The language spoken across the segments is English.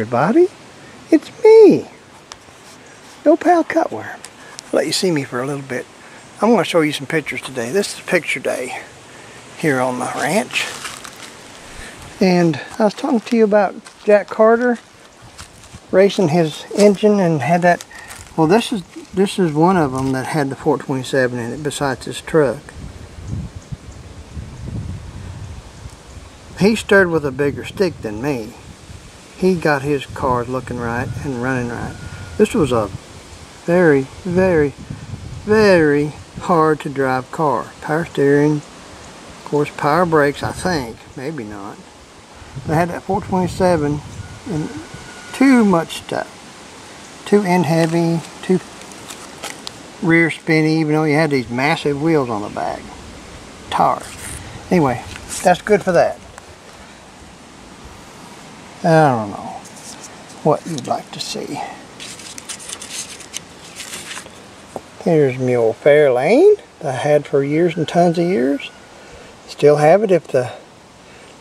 Everybody, it's me, your pal Cutworm. I'll let you see me for a little bit. I'm going to show you some pictures today. This is picture day here on my ranch. And I was talking to you about Jack Carter racing his engine and had that. Well, this is one of them that had the 427 in it besides this truck. He started with a bigger stick than me. He got his cars looking right and running right. This was a very, very, very hard to drive car. Power steering, of course power brakes, I think, maybe not. But I had that 427 and too much stuff. Too end heavy, too rear spinny, even though you had these massive wheels on the back. Tires. Anyway, that's good for that. I don't know what you'd like to see. Here's my old Fairlane that I had for years and tons of years. Still have it if the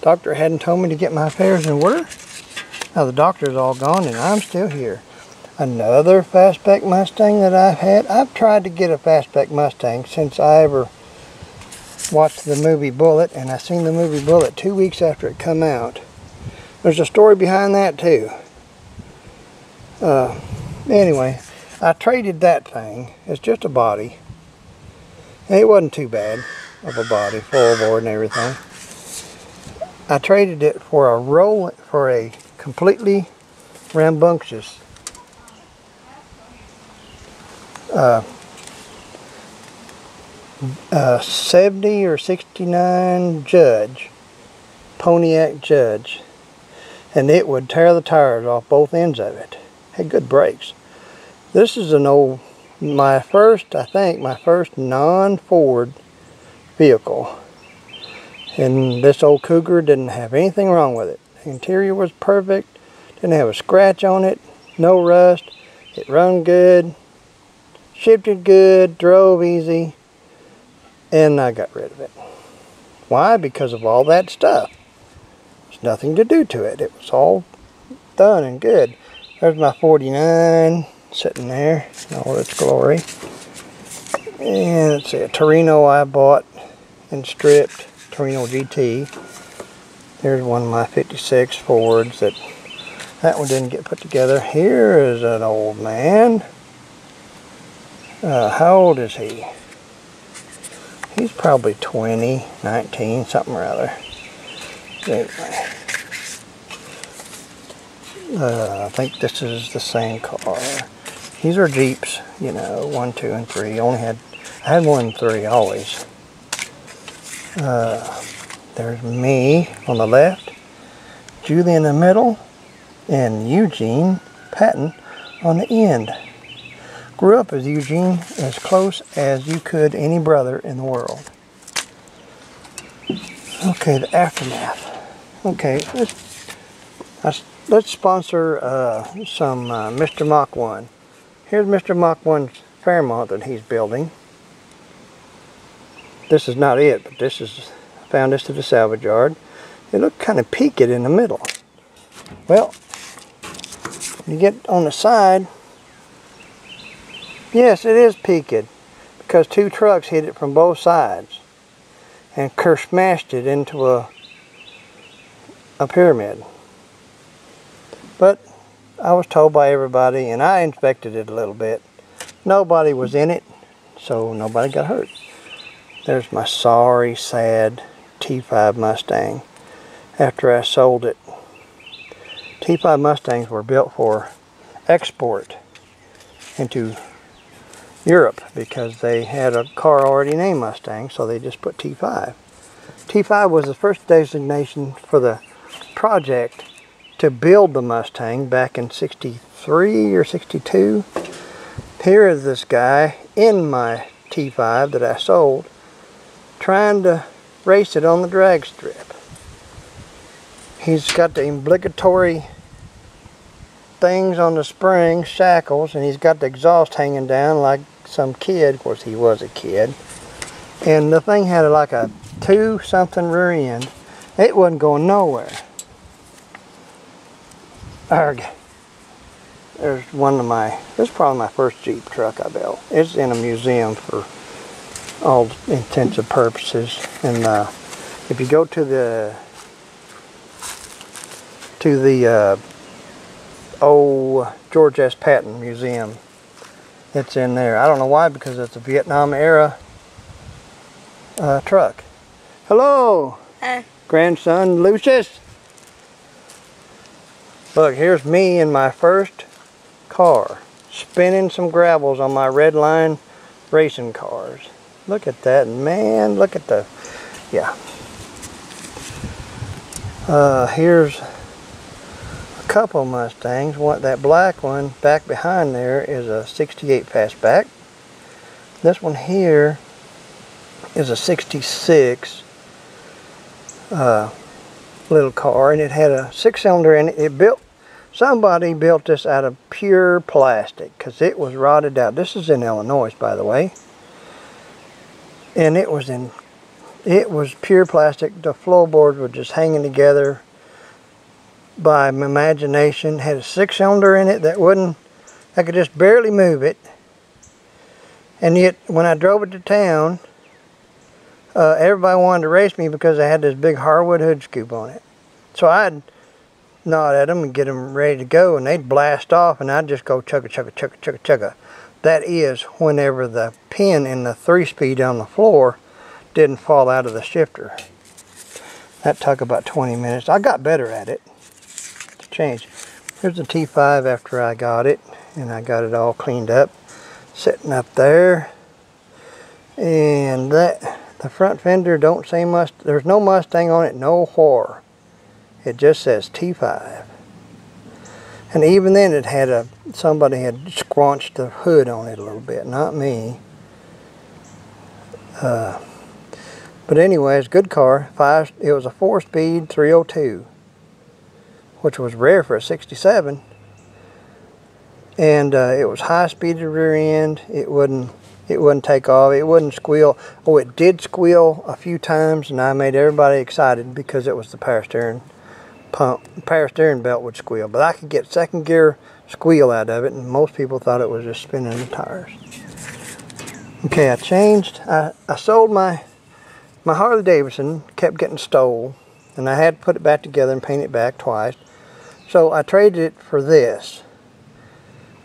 doctor hadn't told me to get my affairs in order. Now the doctor's all gone and I'm still here. Another Fastback Mustang that I've had. I've tried to get a Fastback Mustang since I ever watched the movie Bullitt, and I seen the movie Bullitt 2 weeks after it come out. There's a story behind that too. Anyway, I traded that thing. It's just a body. And it wasn't too bad of a body, floorboard and everything. I traded it for a completely rambunctious 70 or 69 Judge, Pontiac Judge. And it would tear the tires off both ends of it. Had good brakes. This is an old, I think my first non-Ford vehicle. And this old Cougar didn't have anything wrong with it. The interior was perfect. Didn't have a scratch on it. No rust. It run good. Shifted good. Drove easy. And I got rid of it. Why? Because of all that stuff. There's nothing to do to it. It was all done and good. There's my 49 sitting there in all its glory. And let's see, a Torino I bought and stripped, Torino GT. There's one of my 56 Fords that one didn't get put together. Here is an old man. How old is he? He's probably 20, 19, something or other. Anyway, I think this is the same car. These are Jeeps, you know, 1, 2, and 3. I had 1 and 3 always. There's me on the left, Julie in the middle, and Eugene Patton on the end. Grew up as Eugene, as close as you could any brother in the world. Okay, the aftermath. Okay, let's sponsor some Mr. Mach 1. Here's Mr. Mach 1's Fairmont that he's building. This is not it, but I found this at the salvage yard. It looked kind of peaked in the middle. Well, you get on the side, yes, it is peaked because 2 trucks hit it from both sides and smashed it into a pyramid. But I was told by everybody, and I inspected it a little bit, nobody was in it, so nobody got hurt. There's my sorry, sad T5 Mustang after I sold it. T5 Mustangs were built for export into Europe because they had a car already named Mustang, so they just put T5. T5 was the first designation for the project to build the Mustang back in 63 or 62. Here is this guy in my T5 that I sold trying to race it on the drag strip. He's got the obligatory things on the springs, shackles, and he's got the exhaust hanging down like some kid. Of course, he was a kid. And the thing had like a 2-something rear end. It wasn't going nowhere. There's one of my, this is probably my first Jeep truck I built. It's in a museum for all intents and purposes. And if you go to the old George S. Patton Museum, it's in there. I don't know why, because it's a Vietnam era truck. Hello, grandson Lucius. Look, here's me in my first car, spinning some gravels on my red line racing cars. Look at that, man. Look at the, yeah. Here's a couple Mustangs. That black one back behind there is a 68 Fastback. This one here is a 66 little car, and it had a 6-cylinder in it. Somebody built this out of pure plastic because it was rotted out. This is in Illinois, by the way, and it was pure plastic. The floorboards were just hanging together by imagination. Had a 6-cylinder in it I could just barely move it, and yet when I drove it to town, everybody wanted to race me because I had this big hardwood hood scoop on it. So I'd nod at them and get them ready to go, and they'd blast off, and I'd just go chugga, chugga, chugga, chugga, chugga. That is, whenever the pin in the 3-speed on the floor didn't fall out of the shifter. That took about 20 minutes. I got better at it to change. Here's the T5 after I got it, and I got it all cleaned up, sitting up there. And the front fender don't say Mustang. There's no Mustang on it, no whore. It just says T5. And even then it had somebody had scrunched the hood on it a little bit, not me. But anyways, good car. It was a 4-speed 302, which was rare for a 67. And it was high-speed rear end. It wouldn't take off. It wouldn't squeal. Oh, it did squeal a few times, and I made everybody excited because it was the power steering belt would squeal. But I could get second gear squeal out of it, and most people thought it was just spinning the tires. Okay, I sold my Harley Davidson. Kept getting stole, and I had to put it back together and paint it back twice. So I traded it for this.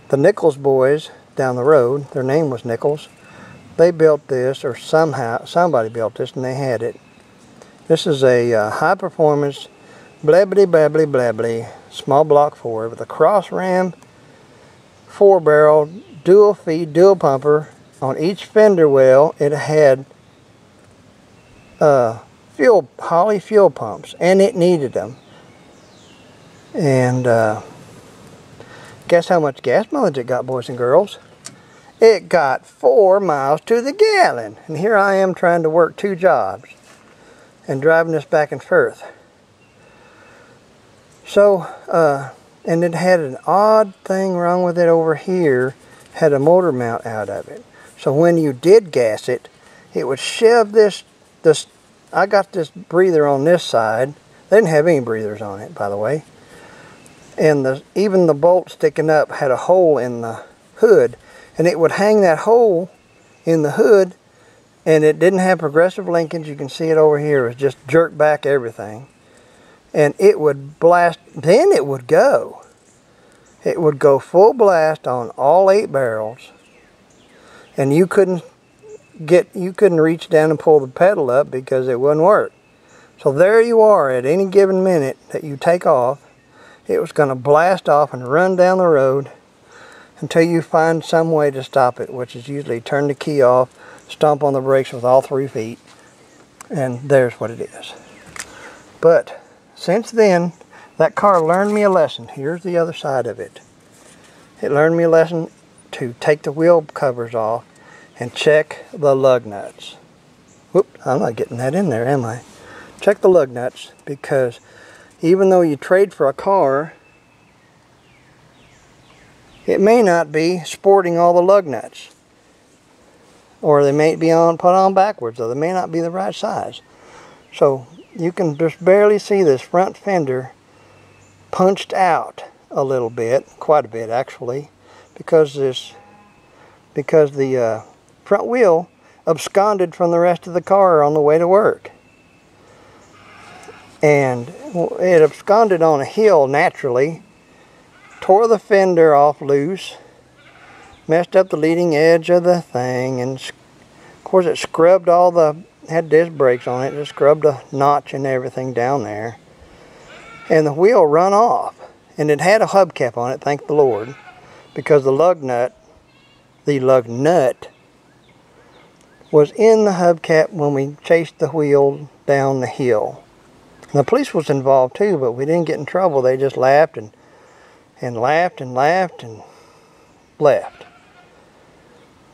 The Nichols boys down the road, their name was Nichols, they built this, or somebody built this, and they had it. This is a high performance blabbly babbly blabbly small block Ford with a cross ram, 4-barrel, dual feed, dual pumper. On each fender well, it had Holley fuel pumps, and it needed them. And guess how much gas mileage it got, boys and girls? It got 4 miles to the gallon. And here I am trying to work 2 jobs and driving this back and forth. So, and it had an odd thing wrong with it over here. Had a motor mount out of it. So when you did gas it, it would shove this. I got this breather on this side. They didn't have any breathers on it, by the way. And even the bolt sticking up had a hole in the hood. And it would hang that hole in the hood, and it didn't have progressive linkage. You can see it over here. It was just jerk back everything. And it would blast, then it would go. It would go full blast on all 8 barrels. And you couldn't reach down and pull the pedal up because it wouldn't work. So there you are at any given minute that you take off. It was going to blast off and run down the road until you find some way to stop it, which is usually turn the key off, stomp on the brakes with all 3 feet, and there's what it is. But since then, that car learned me a lesson. Here's the other side of it. It learned me a lesson to take the wheel covers off and check the lug nuts. Whoop, I'm not getting that in there, am I? Check the lug nuts, because even though you trade for a car, it may not be sporting all the lug nuts. Or they may be put on backwards, or they may not be the right size. So you can just barely see this front fender punched out a little bit, quite a bit actually, because the front wheel absconded from the rest of the car on the way to work. And it absconded on a hill naturally, tore the fender off loose, messed up the leading edge of the thing, and of course it scrubbed had disc brakes on it, it scrubbed a notch and everything down there. And the wheel run off. And it had a hubcap on it, thank the Lord, because the lug nut was in the hubcap when we chased the wheel down the hill. And the police was involved too, but we didn't get in trouble. They just laughed and laughed and laughed and left.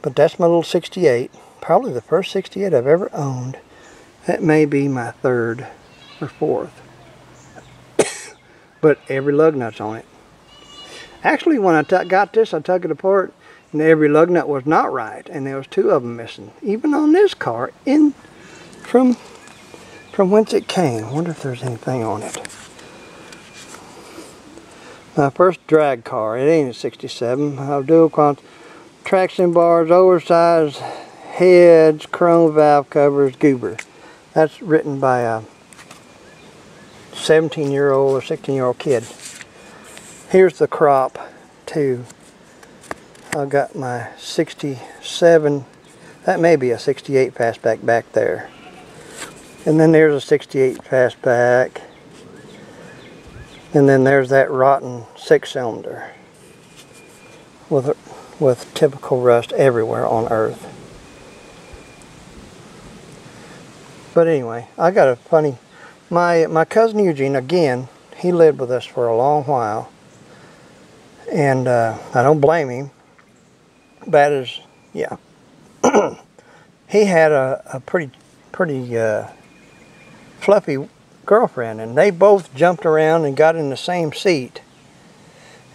But that's my little 68. Probably the first 68 I've ever owned. That may be my third or fourth. But every lug nut's on it. Actually, when I got this, I took it apart, and every lug nut was not right, and there was 2 of them missing. Even on this car, from whence it came. I wonder if there's anything on it. My first drag car. It ain't a 67. I'll do traction bars, oversized heads, chrome valve covers, goober. That's written by a 17-year-old or 16-year-old kid. Here's the crop too. I got my 67, that may be a 68 fastback back there. And then there's a 68 fastback. And then there's that rotten 6-cylinder with typical rust everywhere on earth. But anyway, I got a funny, my cousin Eugene, again, he lived with us for a long while. And I don't blame him. Bad as, yeah. He had a pretty fluffy girlfriend, and they both jumped around and got in the same seat.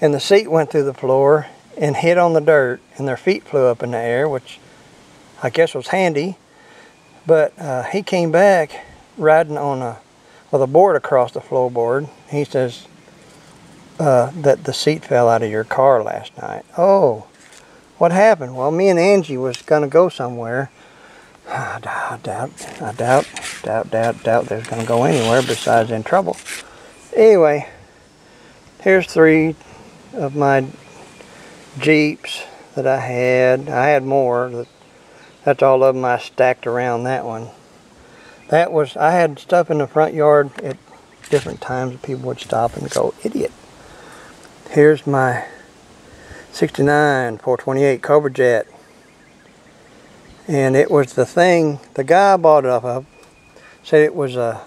And the seat went through the floor and hit on the dirt, and their feet flew up in the air, which I guess was handy. But he came back riding on with a board across the floorboard. He says that the seat fell out of your car last night. Oh, what happened? Well, me and Angie was going to go somewhere. I doubt there's going to go anywhere besides in trouble. Anyway, here's 3 of my Jeeps that I had. I had more. That's all of them I stacked around that one. I had stuff in the front yard at different times. People would stop and go, idiot. Here's my 69 428 Cobra Jet. And it was the thing, the guy I bought it off of said it was a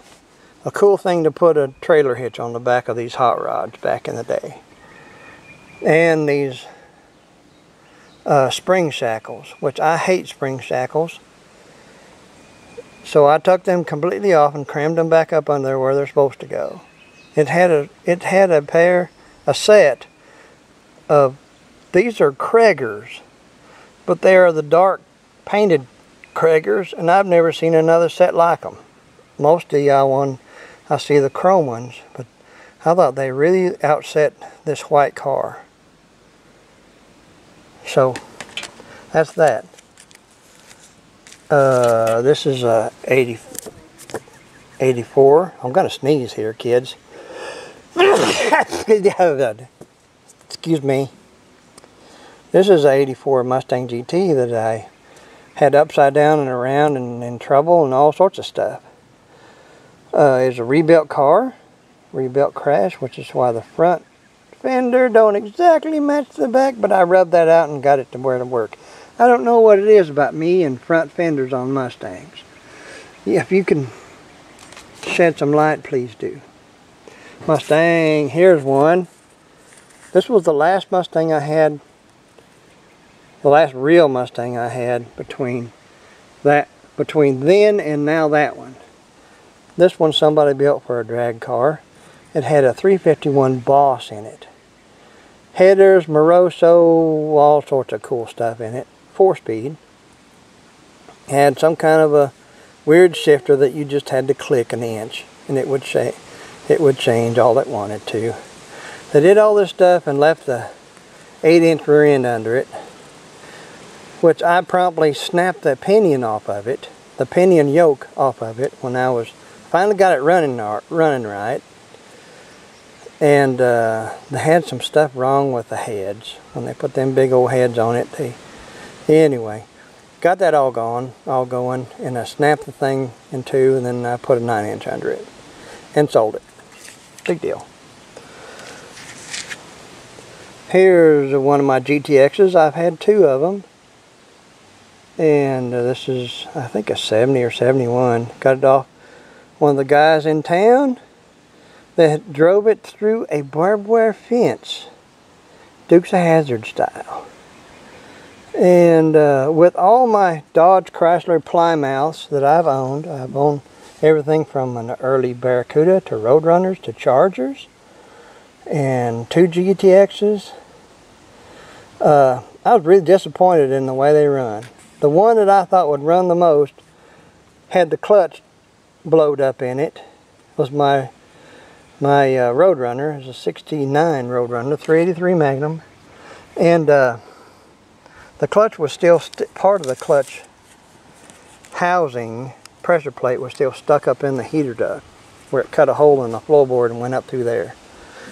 cool thing to put a trailer hitch on the back of these hot rods back in the day. And these spring shackles, which I hate spring shackles. So I took them completely off and crammed them back up under where they're supposed to go. It had a set of, these are Kraggers, but they are the dark painted Kraggers, and I've never seen another set like them. Most of I see the chrome ones, but I thought they really outset this white car. So that's that. This is a 84. I'm gonna sneeze here, kids. Excuse me. This is a 84 Mustang GT that I had upside down and around and in trouble and all sorts of stuff. It's a rebuilt car, rebuilt crash, which is why the front fender don't exactly match the back, but I rubbed that out and got it to where to work. I don't know what it is about me and front fenders on Mustangs. Yeah, if you can shed some light, please do. Mustang, here's one. This was the last Mustang I had, the last real Mustang I had between then and now that one. This one somebody built for a drag car. It had a 351 Boss in it. Headers, Moroso, all sorts of cool stuff in it. 4-speed. Had some kind of a weird shifter that you just had to click an inch and it would change all it wanted to. They did all this stuff and left the 8-inch rear end under it, which I promptly snapped the pinion off of it, the pinion yoke off of it when I was finally got it running right. And they had some stuff wrong with the heads when they put them big old heads on it. Anyway, got that all going, and I snapped the thing in two, and then I put a 9-inch under it and sold it. Big deal. Here's one of my GTXs. I've had 2 of them. And this is, I think, a 70 or 71. Got it off one of the guys in town that drove it through a barbed wire fence. Dukes of Hazzard style. And with all my Dodge Chrysler Plymouths that I've owned everything from an early Barracuda to Roadrunners to Chargers and 2 GTXs. I was really disappointed in the way they run. The one that I thought would run the most had the clutch blowed up in it. It was my Roadrunner. It was a 69 Roadrunner, 383 Magnum. And the clutch was still, part of the clutch housing, pressure plate was still stuck up in the heater duct, where it cut a hole in the floorboard and went up through there.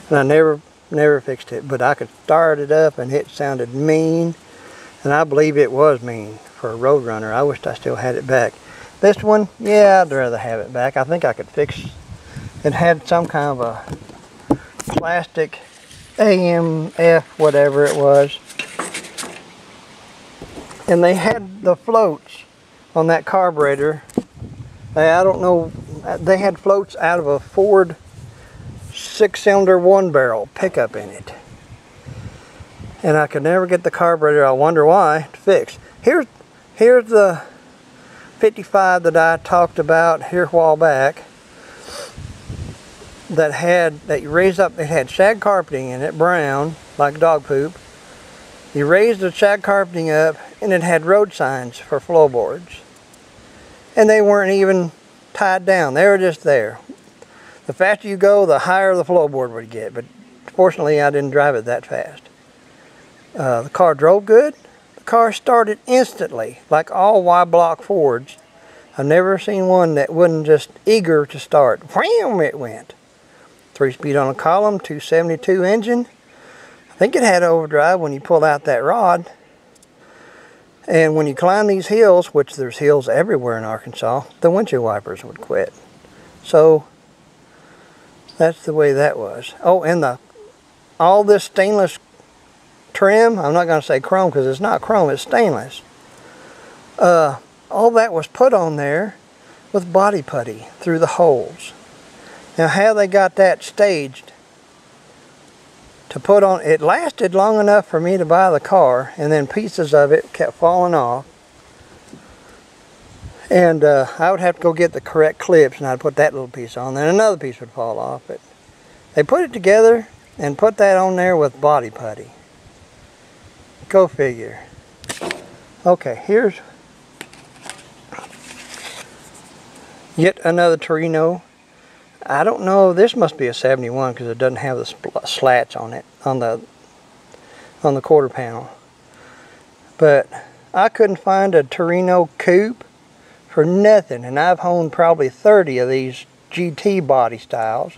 And I never fixed it, but I could start it up and it sounded mean, and I believe it was mean for a Roadrunner. I wished I still had it back. This one, yeah, I'd rather have it back. I think I could fix it. Had some kind of a plastic AMF, whatever it was, and they had the floats on that carburetor. I don't know, they had floats out of a Ford 6-cylinder 1-barrel pickup in it, and I could never get the carburetor, I wonder why, to fix. Here's the 55 that I talked about here a while back that you raised up. It had shag carpeting in it, brown, like dog poop. You raised the shag carpeting up, and it had road signs for floorboards, and they weren't even tied down. They were just there. The faster you go, the higher the floorboard would get, but fortunately I didn't drive it that fast. The car drove good. The car started instantly, like all Y-block Fords. I've never seen one that wasn't just eager to start. Wham! It went. 3-speed on a column, 272 engine. I think it had overdrive when you pull out that rod. And when you climb these hills, which there's hills everywhere in Arkansas, the windshield wipers would quit. So that's the way that was. Oh, and all this stainless trim, I'm not going to say chrome because it's not chrome, it's stainless. All that was put on there with body putty through the holes. Now how they got that staged to put on, it lasted long enough for me to buy the car, and then pieces of it kept falling off. And I would have to go get the correct clips, and I'd put that little piece on, then another piece would fall off. But they put it together and put that on there with body putty. Go figure. Okay, here's yet another Torino. I don't know, this must be a 71 because it doesn't have the slats on it, on the quarter panel. But I couldn't find a Torino coupe for nothing, and I've owned probably 30 of these GT body styles,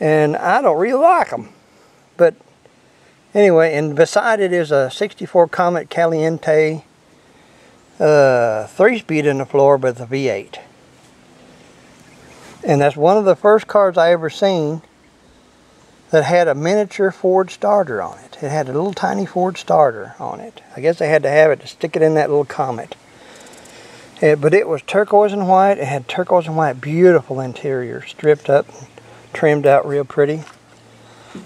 and I don't really like them. But anyway, and beside it is a 64 Comet Caliente 3-speed in the floor, but it's a V8. And that's one of the first cars I ever seen that had a miniature Ford starter on it. It had a little tiny Ford starter on it. I guess they had to have it to stick it in that little Comet. But it was turquoise and white. It had turquoise and white, beautiful interior, stripped up, trimmed out real pretty.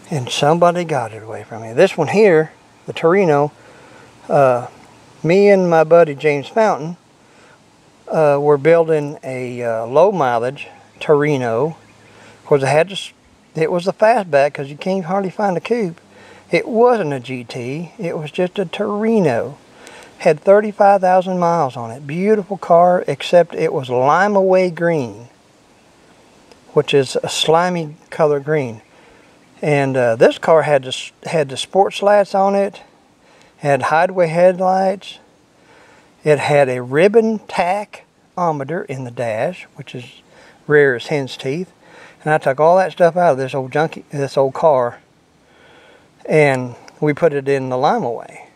And somebody got it away from me. This one here, the Torino, me and my buddy James Fountain were building a low mileage Torino. Of course, it was a fastback because you can't hardly find a coupe. It wasn't a GT. It was just a Torino. Had 35,000 miles on it. Beautiful car, except it was lime away green, which is a slimy color green. And this car had the sports lights on it, had highway headlights. It had a ribbon tachometer in the dash, which is rare as hen's teeth. And I took all that stuff out of this old car, and we put it in the Lime-A-Way.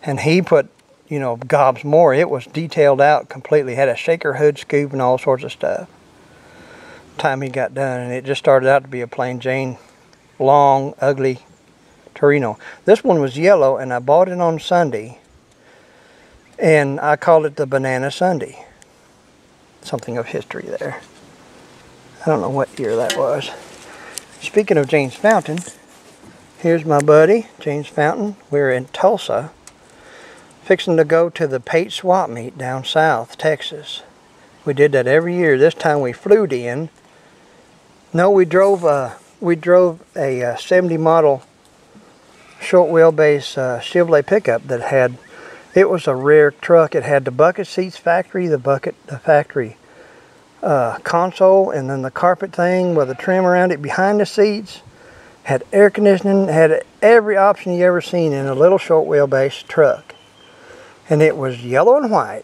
And he put, you know, gobs more. It was detailed out completely. Had a shaker hood scoop and all sorts of stuff. Time he got done, and it just started out to be a plain Jane, long, ugly Torino. This one was yellow, and I bought it on Sunday, and I called it the Banana Sunday. Something of history there. I don't know what year that was. Speaking of James Fountain, here's my buddy, James Fountain. We're in Tulsa, fixing to go to the Pate Swap Meet down south, Texas. We did that every year. This time we flew in. No, we drove a 70 model short wheelbase Chevrolet pickup that had, it was a rare truck. It had the bucket seats factory, the factory console, and then the carpet thing with a trim around it behind the seats. Had air conditioning, had every option you ever seen in a little short wheelbase truck. And it was yellow and white.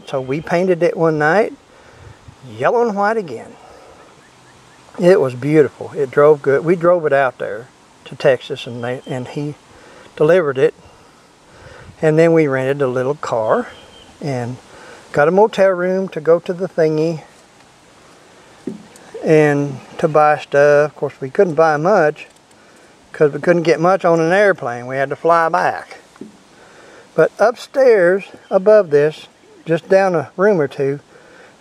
So we painted it one night, yellow and white again. It was beautiful. It drove good. We drove it out there to Texas, and he delivered it. And then we rented a little car and got a motel room to go to the thingy and to buy stuff. Of course, we couldn't buy much because we couldn't get much on an airplane. We had to fly back. But upstairs, above this, just down a room or two,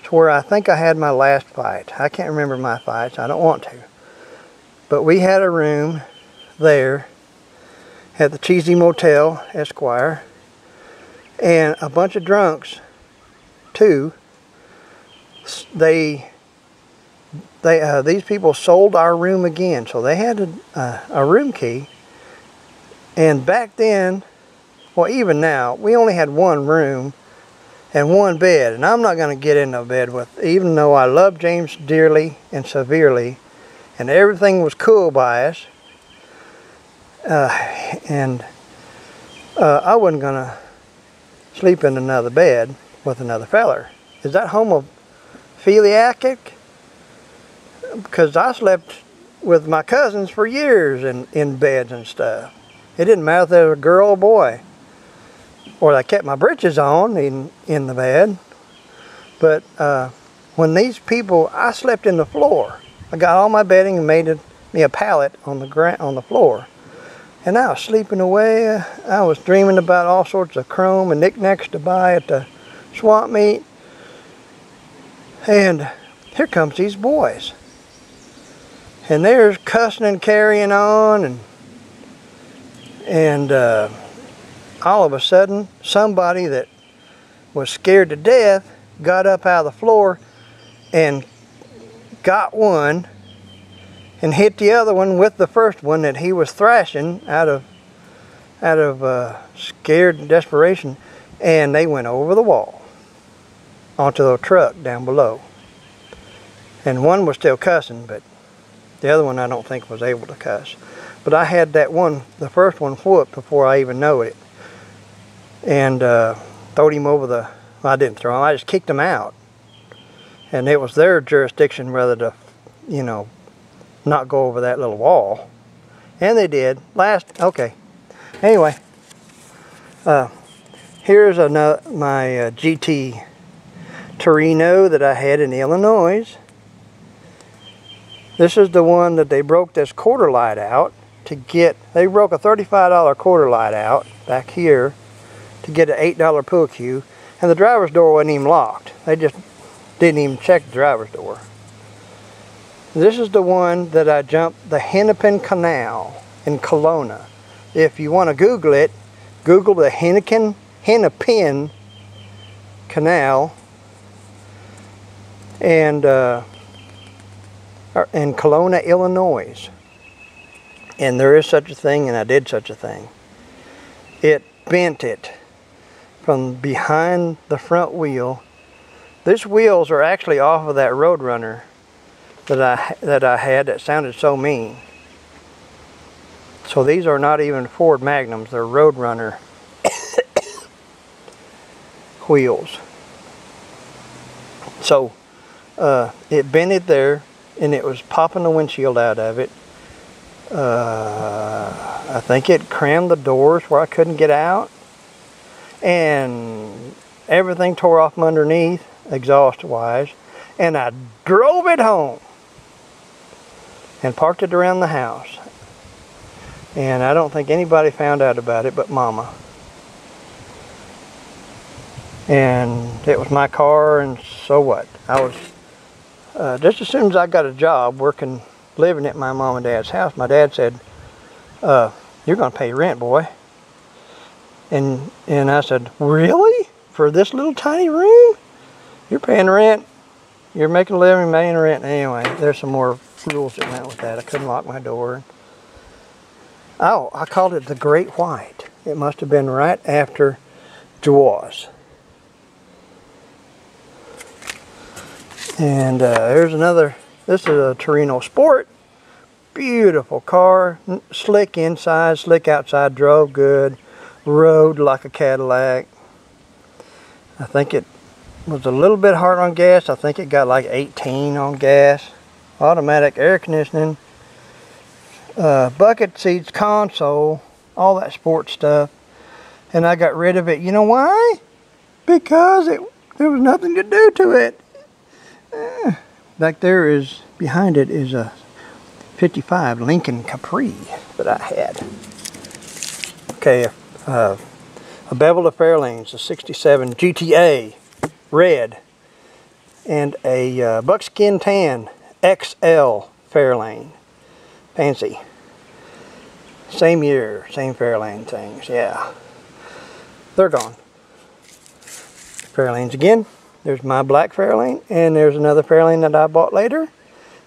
is where I think I had my last fight. I can't remember my fights. I don't want to. But we had a room there at the Cheesy Motel, Esquire, and a bunch of drunks, too. These people sold our room again, so they had a room key. And back then, well, even now, we only had one room and one bed, and I'm not going to get into bed with, even though I love James dearly and severely, and everything was cool by us, and I wasn't going to sleep in another bed with another feller. Is that homophiliac? Because I slept with my cousins for years in beds and stuff. It didn't matter if they were a girl or boy. Or I kept my britches on in the bed. But when these people, I slept in the floor. I got all my bedding and made me a pallet on the floor. And I was sleeping away. I was dreaming about all sorts of chrome and knickknacks to buy at the swap meet. And here comes these boys. And they're cussing and carrying on, and all of a sudden, somebody that was scared to death got up out of the floor and got one and hit the other one with the first one that he was thrashing out of scared desperation, and they went over the wall onto the truck down below. And one was still cussing, but the other one I don't think was able to cuss. But I had that one, the first one, whooped before I even know it. And throwed him over the, well, I didn't throw him, I just kicked him out. And it was their jurisdiction whether to, you know, not go over that little wall. And they did. Okay. Anyway, here's my GT Torino that I had in Illinois. This is the one that they broke this quarter light out to get. They broke a $35 quarter light out back here to get an $8 pool cue, and the driver's door wasn't even locked. They just didn't even check the driver's door. This is the one that I jumped the Hennepin Canal in Kelowna. If you want to Google it, Google the Hennepin Canal and in Kelowna, Illinois. And there is such a thing, and I did such a thing. It bent it from behind the front wheel. These wheels are actually off of that Roadrunner that I had that sounded so mean. So these are not even Ford Magnums, they're Roadrunner wheels. So it bented there, and it was popping the windshield out of it. I think it crammed the doors where I couldn't get out, and everything tore off from underneath, exhaust wise, and I drove it home and parked it around the house, and I don't think anybody found out about it but Mama. And it was my car, and so what? I was just as soon as I got a job living at my mom and dad's house, my dad said, you're going to pay rent, boy. And I said, really? For this little tiny room? You're paying rent. You're making a living paying rent. Anyway, there's some more rules that went with that. I couldn't lock my door. Oh, I called it the Great White. It must have been right after Jaws. And there's another. This is a Torino Sport. Beautiful car. Slick inside, slick outside. Drove good. Rode like a Cadillac. I think it was a little bit hard on gas. I think it got like 18 on gas. Automatic air conditioning. Bucket seats, console. All that sport stuff. And I got rid of it. You know why? Because there was nothing to do to it. Back there is, behind it is a 55 Lincoln Capri that I had. Okay, a bevel of Fairlanes, a 67 GTA red, and a buckskin tan XL Fairlane. Fancy. Same year, same Fairlane things, yeah. They're gone. Fairlanes again. There's my black Fairlane, and there's another Fairlane that I bought later,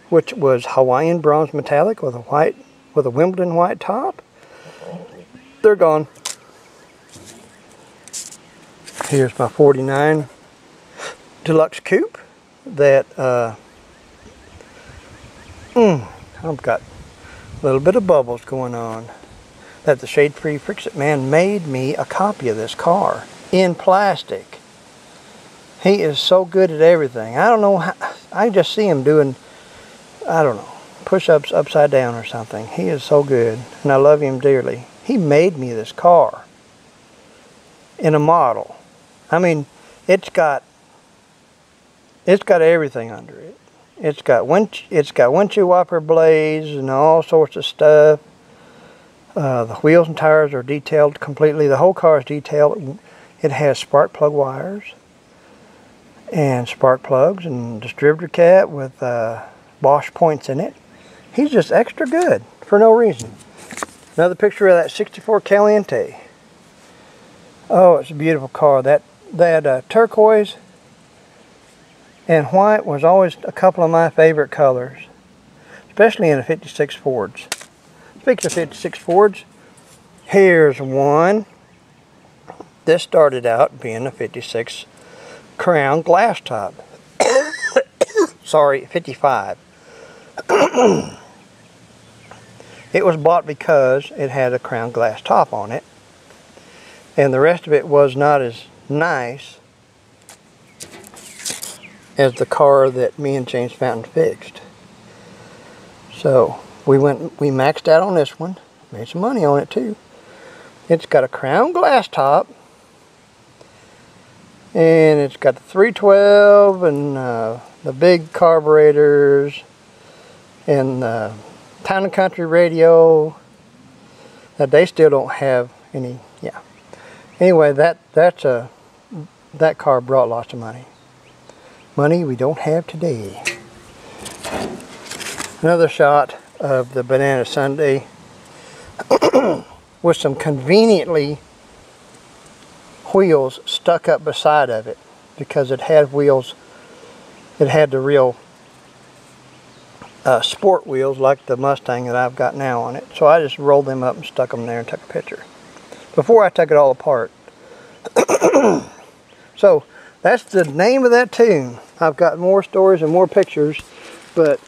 which was Hawaiian bronze metallic with a Wimbledon white top. They're gone. Here's my 49 Deluxe Coupe that I've got a little bit of bubbles going on. That the Shade Free Fix-It Man made me a copy of this car in plastic. He is so good at everything. I don't know how, I just see him doing, I don't know, push-ups upside down or something. He is so good, and I love him dearly. He made me this car in a model. I mean, it's got everything under it. It's got windshield wiper blades and all sorts of stuff. The wheels and tires are detailed completely. The whole car is detailed. It has spark plug wires and spark plugs and distributor cap with Bosch points in it. He's just extra good for no reason. Another picture of that 64 Caliente. Oh, it's a beautiful car. That turquoise and white was always a couple of my favorite colors, especially in the 56 Fords. Speaking of 56 Fords, here's one. This started out being a 56 Crown glass top. Sorry, 55. It was bought because it had a Crown glass top on it, and the rest of it was not as nice as the car that me and James Fountain fixed. So we maxed out on this one, made some money on it too. It's got a Crown glass top, and it's got the 312 and the big carburetors and the Town and Country radio that they still don't have any. Yeah. Anyway, that car brought lots of money. Money we don't have today. Another shot of the Banana Sundae with some conveniently wheels stuck up beside of it, because it had wheels. It had the real sport wheels like the Mustang that I've got now on it. So I just rolled them up and stuck them there and took a picture before I took it all apart. So that's the name of that tune. I've got more stories and more pictures, but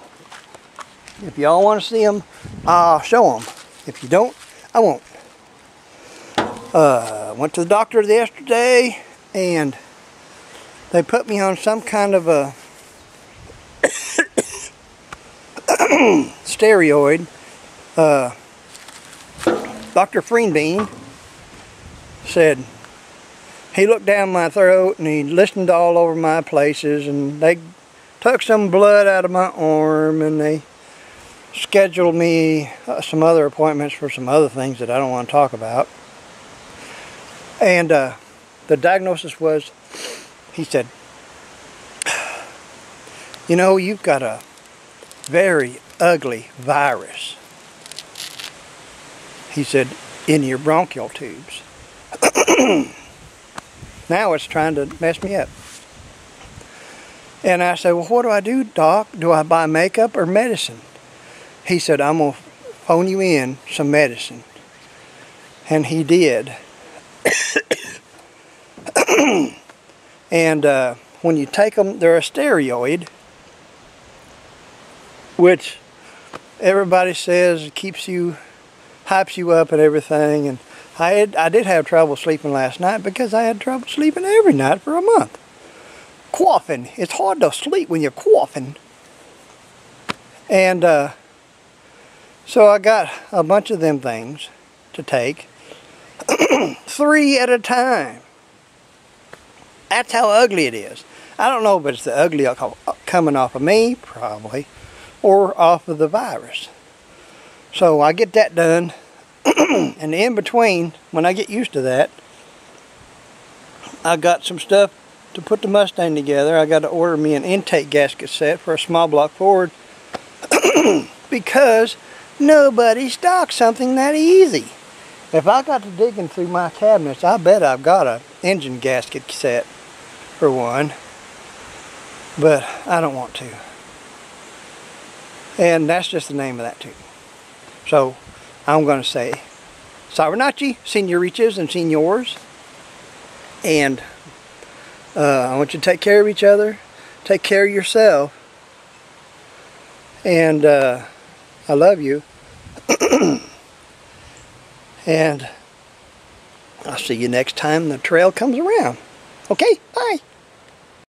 if y'all want to see them, I'll show them. If you don't, I won't. Went to the doctor yesterday, and they put me on some kind of a steroid. Dr. Freenbean said he looked down my throat and he listened all over my places, and they took some blood out of my arm, and they scheduled me some other appointments for some other things that I don't want to talk about. And the diagnosis was, he said, you know, you've got a very ugly virus. He said, in your bronchial tubes. Now it's trying to mess me up. And I said, well, what do I do, Doc? Do I buy makeup or medicine? He said, I'm going to phone you in some medicine. And he did. And when you take them, they're a steroid, which everybody says keeps you, hypes you up and everything. And I did have trouble sleeping last night because I had trouble sleeping every night for a month. Coughing. It's hard to sleep when you're coughing. And so I got a bunch of them things to take. 3 at a time. That's how ugly it is. I don't know if it's the ugly coming off of me, probably, or off of the virus. So I get that done. And in between, when I get used to that, I got some stuff to put the Mustang together. I got to order me an intake gasket set for a small block Ford because nobody stocks something that easy. If I got to digging through my cabinets, I bet I've got an engine gasket set for one, but I don't want to. And that's just the name of that too. So I'm going to say, Salve, senoritas and senors, and I want you to take care of each other, take care of yourself, and I love you. And I'll see you next time the trail comes around. Okay, bye.